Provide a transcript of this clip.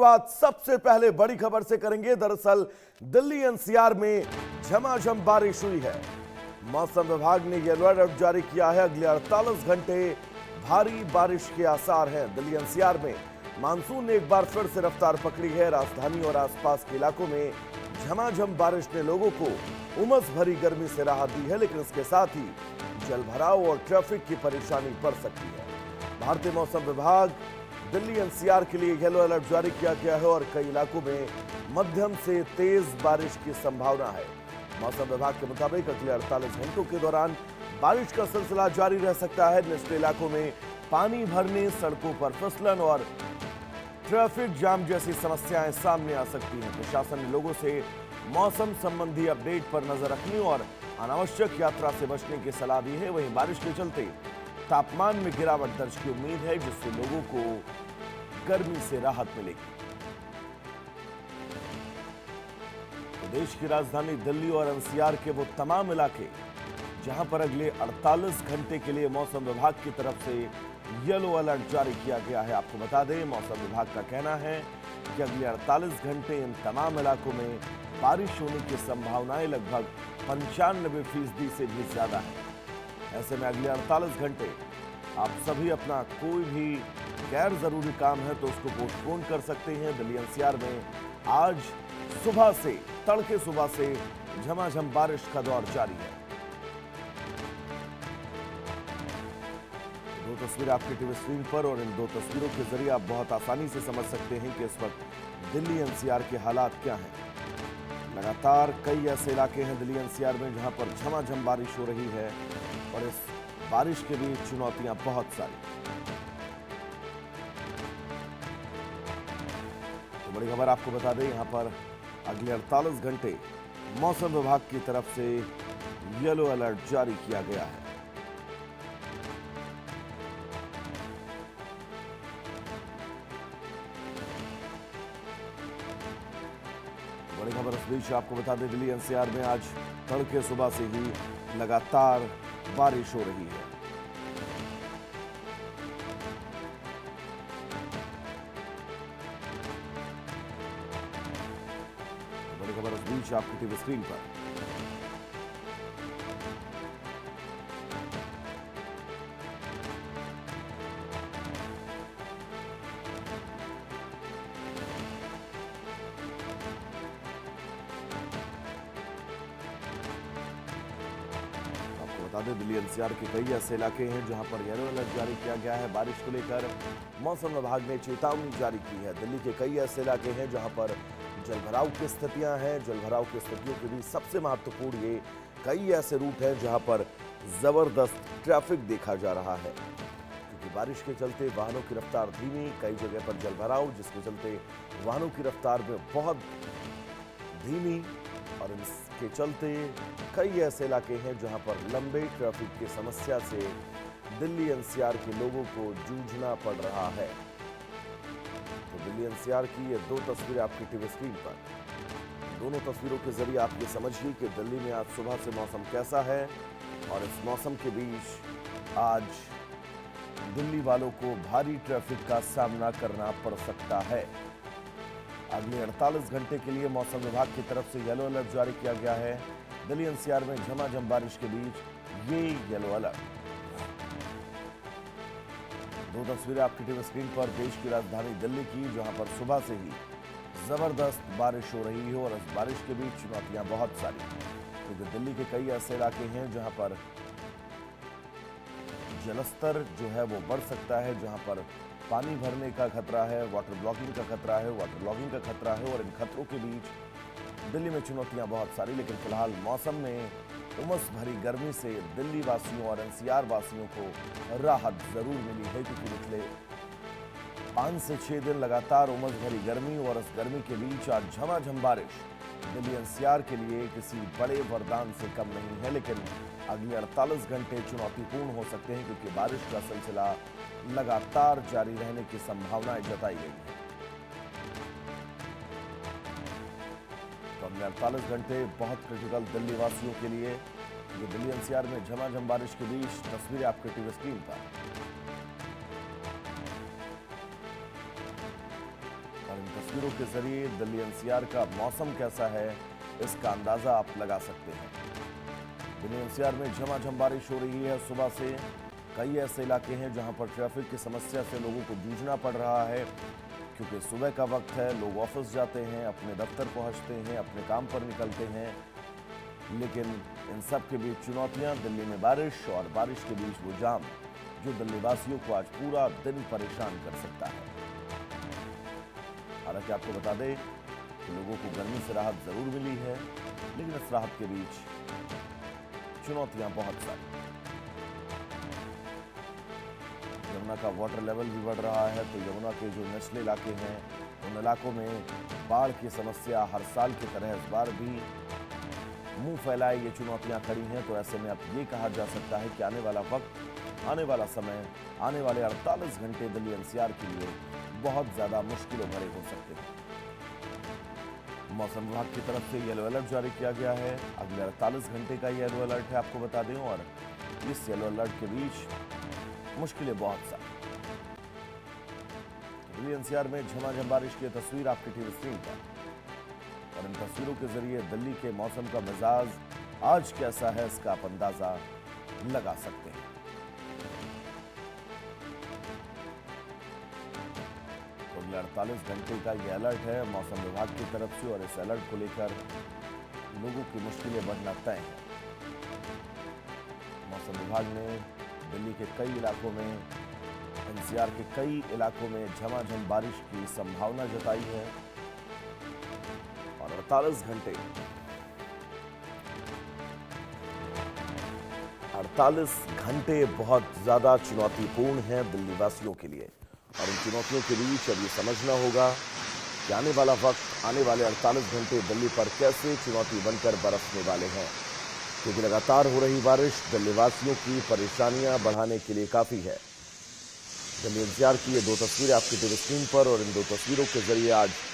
शुरुआत सबसे पहले बड़ी खबर से करेंगे। दरअसल दिल्ली एनसीआर में झमाझम बारिश हुई है। मौसम विभाग ने येलो अलर्ट जारी किया है। अगले 48 घंटे भारी बारिश के आसार हैं। दिल्ली एनसीआर में मानसून ने एक बार फिर से रफ्तार पकड़ी है। राजधानी और आसपास के इलाकों में झमाझम बारिश ने लोगों को उमस भरी गर्मी से राहत दी है, लेकिन इसके साथ ही जलभराव और ट्रैफिक की परेशानी बढ़ सकती है। भारतीय मौसम विभाग दिल्ली एनसीआर के लिए येलो अलर्ट जारी किया गया है और कई इलाकों में मध्यम से तेज बारिश की संभावना है। मौसम विभाग के मुताबिक अगले 48 घंटों के दौरान बारिश का सिलसिला जारी रह सकता है। निचले इलाकों में पानी भरने, सड़कों पर फिसलन और ट्रैफिक जाम जैसी समस्याएं सामने आ सकती हैं। प्रशासन ने लोगों से मौसम संबंधी अपडेट पर नजर रखने और अनावश्यक यात्रा से बचने की सलाह दी है। वहीं बारिश के चलते तापमान में गिरावट दर्ज की उम्मीद है, जिससे लोगों को गर्मी से राहत मिलेगी। प्रदेश की राजधानी दिल्ली और एनसीआर के वो तमाम इलाके जहां पर अगले 48 घंटे के लिए मौसम विभाग की तरफ से येलो अलर्ट जारी किया गया है। आपको बता दें, मौसम विभाग का कहना है कि अगले 48 घंटे इन तमाम इलाकों में बारिश होने की संभावनाएं लगभग 95% से भी ज्यादा है। ऐसे में अगले 48 घंटे आप सभी अपना कोई भी गैर जरूरी काम है तो उसको पोस्टपोन कर सकते हैं। दिल्ली एनसीआर में आज सुबह से, तड़के सुबह से झमाझम बारिश का दौर जारी है। दो तस्वीरें आपकी टीवी स्क्रीन पर, और इन दो तस्वीरों के जरिए आप बहुत आसानी से समझ सकते हैं कि इस वक्त दिल्ली एनसीआर के हालात क्या हैं। लगातार कई ऐसे इलाके हैं दिल्ली एनसीआर में जहां पर झमाझम बारिश हो रही है और इस बारिश के बीच चुनौतियां बहुत सारी। तो बड़ी खबर आपको बता दें, यहां पर अगले 48 घंटे मौसम विभाग की तरफ से येलो अलर्ट जारी किया गया है। बड़ी खबर इस बीच आपको बता दें, दिल्ली एनसीआर में आज तड़के सुबह से ही लगातार बारिश हो रही है। बड़ी खबर इस बीच आपकी टीवी स्क्रीन पर। बता दें, दिल्ली एनसीआर के कई ऐसे इलाके हैं जहां पर येलो अलर्ट जारी किया गया है। बारिश को लेकर मौसम विभाग ने चेतावनी जारी की है। दिल्ली के कई ऐसे इलाके हैं जहां पर जलभराव की स्थितियां हैं। जलभराव की स्थितियों के बीच सबसे महत्वपूर्ण ये कई ऐसे रूट हैं जहां पर जबरदस्त ट्रैफिक देखा जा रहा है, क्योंकि बारिश के चलते वाहनों की रफ्तार धीमी, कई जगह पर जलभराव जिसके चलते वाहनों की रफ्तार में बहुत धीमी, और इसके चलते कई ऐसे इलाके हैं जहां पर लंबे ट्रैफिक की समस्या से दिल्ली एनसीआर के लोगों को जूझना पड़ रहा है। तो दिल्ली एनसीआर की ये दो तस्वीरें आपकी टीवी स्क्रीन पर। दोनों तस्वीरों के जरिए आप ये समझिए कि दिल्ली में आज सुबह से मौसम कैसा है, और इस मौसम के बीच आज दिल्ली वालों को भारी ट्रैफिक का सामना करना पड़ सकता है। अगले 48 घंटे के लिए मौसम विभाग की तरफ से येलो अलर्ट जारी किया गया है। दिल्ली एनसीआर में झमाझम बारिश के बीच ये येलो अलर्ट। दो तस्वीरें आपकी टीवी स्क्रीन पर देश की राजधानी दिल्ली की, जहां पर सुबह से ही जबरदस्त बारिश हो रही है और इस बारिश के बीच चुनौतियां बहुत सारी, क्योंकि दिल्ली के कई ऐसे इलाके हैं जहां पर जलस्तर जो है वो बढ़ सकता है, जहां पर पानी भरने का खतरा है, वाटर ब्लॉकिंग का खतरा है, वाटर लॉगिंग का खतरा है, और इन खतरों के बीच दिल्ली में चुनौतियां बहुत सारी। लेकिन फिलहाल मौसम में उमस भरी गर्मी से दिल्ली वासियों और एनसीआर वासियों को राहत जरूर मिली है, क्योंकि पिछले 5 से 6 दिन लगातार उमस भरी गर्मी और इस गर्मी के बीच आज झमाझम बारिश दिल्ली एनसीआर के लिए किसी बड़े वरदान से कम नहीं है। लेकिन अगले 48 घंटे चुनौतीपूर्ण हो सकते हैं, क्योंकि बारिश का सिलसिला लगातार जारी रहने की संभावनाएं जताई गई है। तो अगले 48 घंटे बहुत क्रिटिकल दिल्ली वासियों के लिए, जो दिल्ली एनसीआर में झमाझम बारिश के बीच तस्वीरें आपके टीवी स्क्रीन पर। और इन तस्वीरों के जरिए दिल्ली एनसीआर का मौसम कैसा है इसका अंदाजा आप लगा सकते हैं। दिल्ली एनसीआर में झमाझम बारिश हो रही है सुबह से। कई ऐसे इलाके हैं जहां पर ट्रैफिक की समस्या से लोगों को जूझना पड़ रहा है, क्योंकि सुबह का वक्त है, लोग ऑफिस जाते हैं, अपने दफ्तर पहुंचते हैं, अपने काम पर निकलते हैं। लेकिन इन सब के बीच चुनौतियां, दिल्ली में बारिश और बारिश के बीच वो जाम जो दिल्ली वासियों को आज पूरा दिन परेशान कर सकता है। हालांकि आपको बता दें कि लोगों को गर्मी से राहत जरूर मिली है, लेकिन इस राहत के बीच चुनौतियां बहुत सारी। यमुना का वाटर लेवल भी बढ़ रहा है, तो यमुना के जो निचले इलाके हैं उन इलाकों में बाढ़ की समस्या हर साल की तरह इस बार भी मुंह फैलाए ये चुनौतियां खड़ी हैं। तो ऐसे में अब ये कहा जा सकता है कि आने वाला वक्त, आने वाला समय, आने वाले 48 घंटे दिल्ली एनसीआर के लिए बहुत ज्यादा मुश्किलों भरे हो सकते हैं। मौसम विभाग की तरफ से येलो अलर्ट जारी किया गया है। अगले 48 घंटे का येलो अलर्ट है, आपको बता दें। और इस येलो अलर्ट के बीच मुश्किलें बहुत सारी। दिल्ली एनसीआर में झमाझम बारिश की तस्वीर आपकी टीवी स्क्रीन पर, और इन तस्वीरों के जरिए दिल्ली के मौसम का मिजाज आज कैसा है इसका आप अंदाजा लगा सकते हैं। तो अगले 48 घंटे का यह अलर्ट है मौसम विभाग की तरफ से, और इस अलर्ट को लेकर लोगों की मुश्किलें बढ़ना तय है। मौसम विभाग ने दिल्ली के कई इलाकों में, एनसीआर के कई इलाकों में झमाझम बारिश की संभावना जताई है। और 48 घंटे बहुत ज्यादा चुनौतीपूर्ण हैं दिल्ली वासियों के लिए। और इन चुनौतियों के बीच अब ये समझना होगा कि आने वाला वक्त, आने वाले 48 घंटे दिल्ली पर कैसे चुनौती बनकर बरसने वाले हैं, क्योंकि लगातार हो रही बारिश दिल्ली वासियों की परेशानियां बढ़ाने के लिए काफी है। दिल्ली एनसीआर की ये दो तस्वीरें आपकी टीवी स्क्रीन पर, और इन दो तस्वीरों के जरिए आज